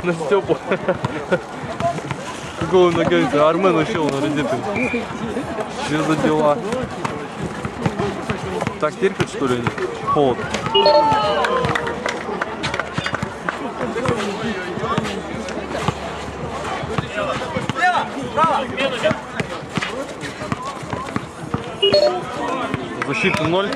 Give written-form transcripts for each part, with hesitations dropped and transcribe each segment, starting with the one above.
На Степу. Какого нагадится? Армен ушел на розетку. Что за дела? Так терпит, что ли, они? Холод. Защита 0.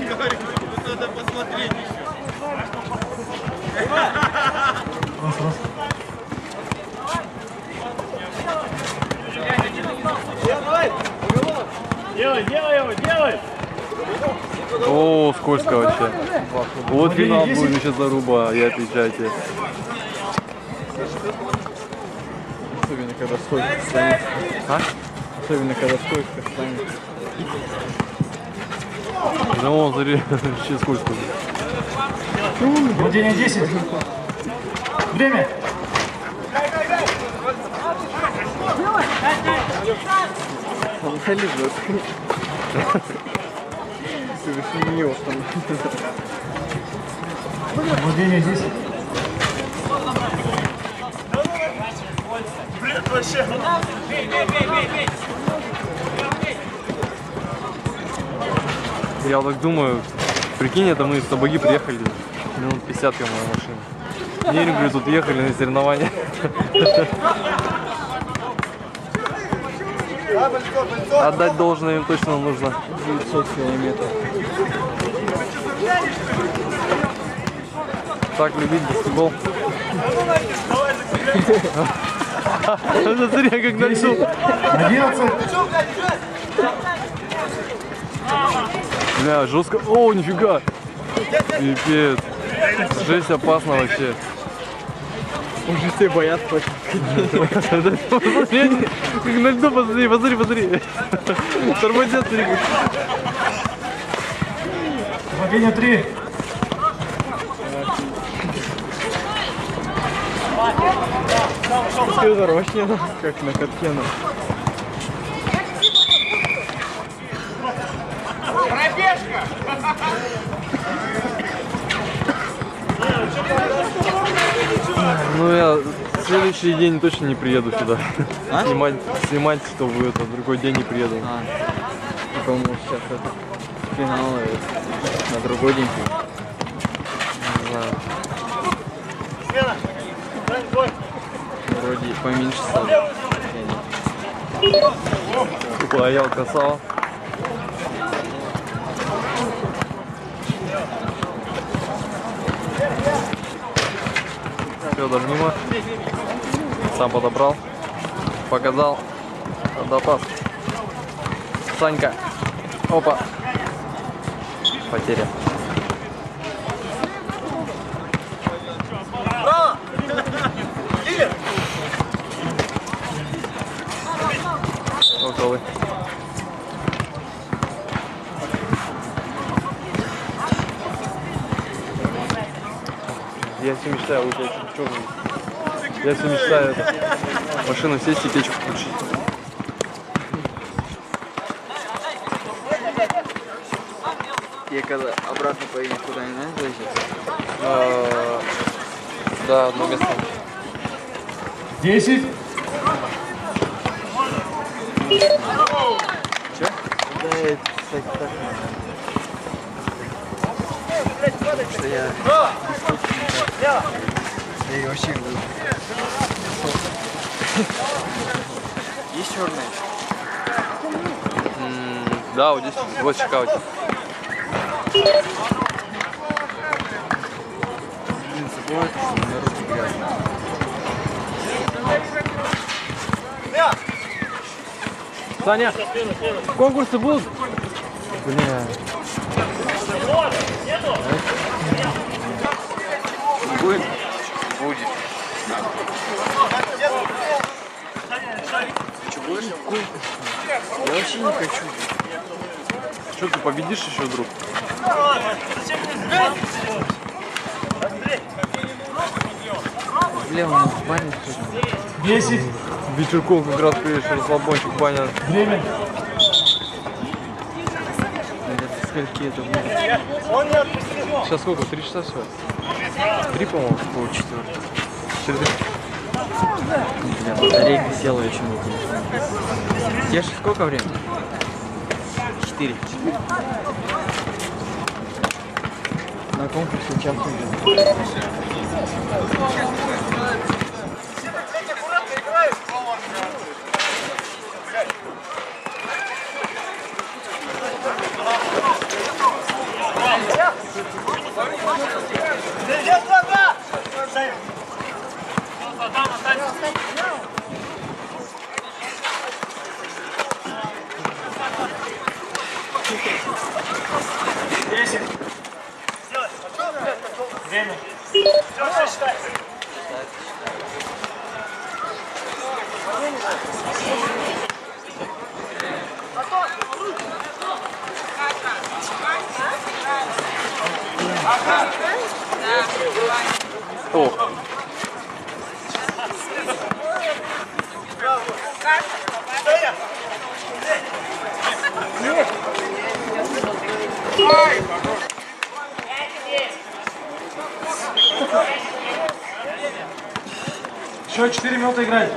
Делай, делай его, делай! О, скользко вообще. Вот финал будет сейчас заруба, я отвечаю тебе. Особенно когда стойка стоит. А? Особенно когда стойка стоит. Да вон, смотри, вообще скользко. Владение 10. Время. Он лежит. Совершенно не остан. Владение 10. Я так думаю, прикинь, это мы с Табаги приехали минут 50 на машине. Не говорю, тут ехали на соревнования. Отдать должное им точно нужно. 900 километров. Так любить баскетбол. Смотри, как на льду. 11. Бля, жестко. О, нифига. Пипец. Жесть, опасно вообще. Уже все боятся. Посмотри, как на льду, посмотри. Тормозят, смотри. Владение 3. Все зарощено, как на катке. Ну я следующий день точно не приеду сюда. А? Снимать, чтобы это в другой день не приеду. Типа, может, сейчас это финал на другой день. Не знаю. Вроде поменьше стало. Лоял красава. Федор мимо. Сам подобрал. Показал. Водопас. Санька. Опа. Потеря. Около. Я все мечтаю выйти в черный. Я все мечтаю это. Машину сесть и печку включить. И когда обратно поедешь куда-нибудь, знаешь, Да, одно место. 10. Че? Да, так. Что я... Я вообще говорю. Есть черная? Да, вот здесь вот чекаут. Блин, забывают, что народ грязный. Саня, конкурсы будут? Бля. Будет? Будет. Ты что, будешь? Я вообще не хочу. Что, ты победишь еще вдруг? Бля, у нас в бане что-то. 10. Вечерком как раз приедешь, расслабончик, баня. Время. скольки это будет? Сейчас сколько? 3 часа всего? 3, по-моему? Полчетвертого. 4. Бля, батарейка села еще на телефон. Тебе сколько времени? 4. На конкурсе участвуем. Время. Все, считай. О. Еще 4 минуты играть.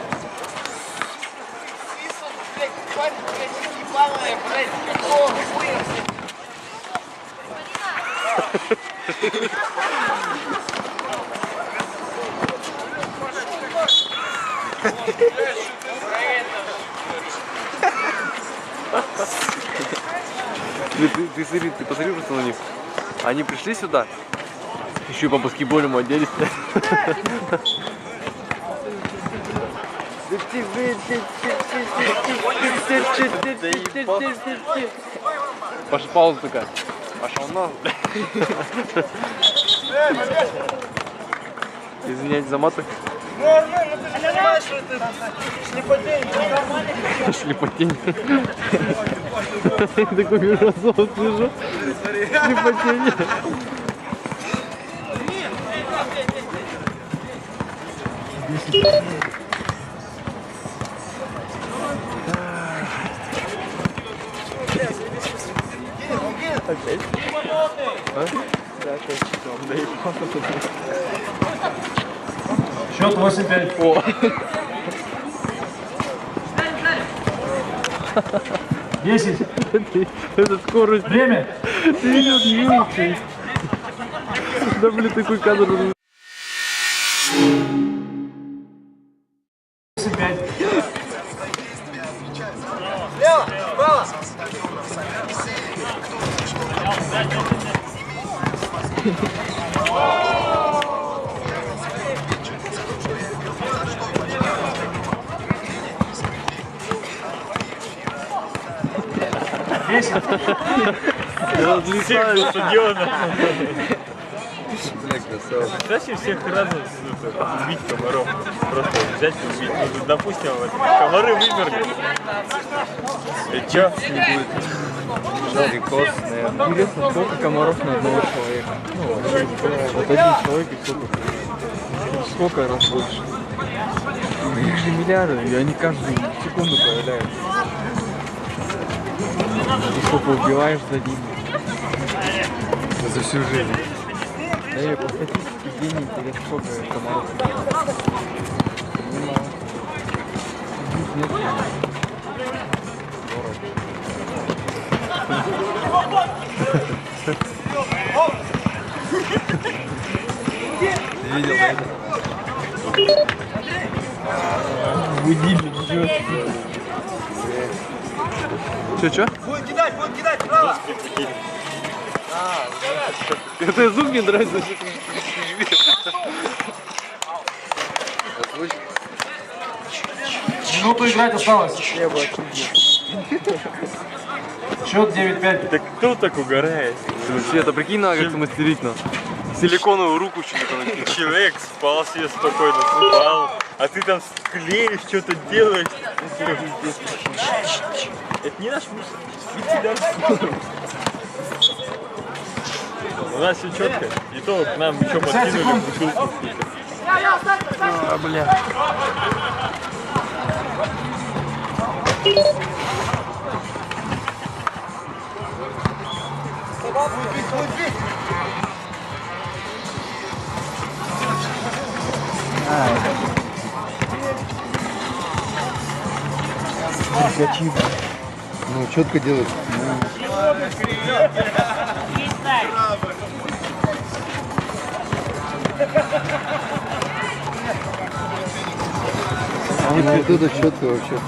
Ты смотри, ты посмотри просто на них. Они пришли сюда, еще и по баскетбольному оделись. Паша, пауза такая. Пошел на. Извиняюсь за маты. Шлепотень. Такой мирозов слышу. Шлепотень. Опять? А? Да, опять часом. Да и Счет 8-5. О. Десять. Это скорость. Время. Ты видел, не видел? Да, блин, такой кадр. 8-5. Я разлетаю. Зачем всех разом убить комаров? Просто взять и убить. Ну, допустим, вот, комары вымерли. И чё? Перекос, наверное. Интересно, сколько комаров на одного человека? Ну, вот один человек и сколько раз больше? Их же миллиарды, и они каждую секунду появляются. И сколько убиваешь за день? За всю жизнь. Да и по статистике в день интересно, сколько комаров. Немало. Нет. Ты видел, да? Будильник идет. Чё? Это звук мне нравится. Минуту играть осталось. Я бы офигел. Счет 9-5. Так кто так угорает? Света, прикинь, надо как-то мастерить, ну. Силиконовую руку что-то накинуть. Человек спал себе спокойно, спал, а ты там склеишь, что-то делаешь. Это не наш мусор. Иди дальше. У нас все четко. И то к нам еще подкинули бутылку. А, бля. Ну, четко делать. Ну, вот это четко вообще.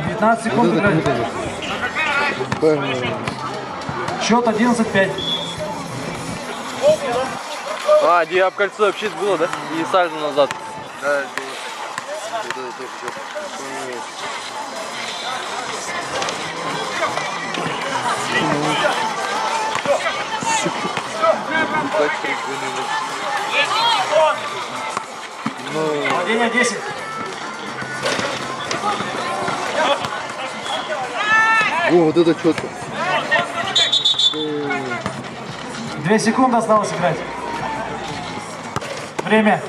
19 секунд Вот это играть. круто. Правильно. Счет 11-5. А, где об кольцо вообще было, да? И сальто назад. Да, было. Вот это тоже четко. Владение 10. О, вот это четко. 2 секунды осталось играть. Время.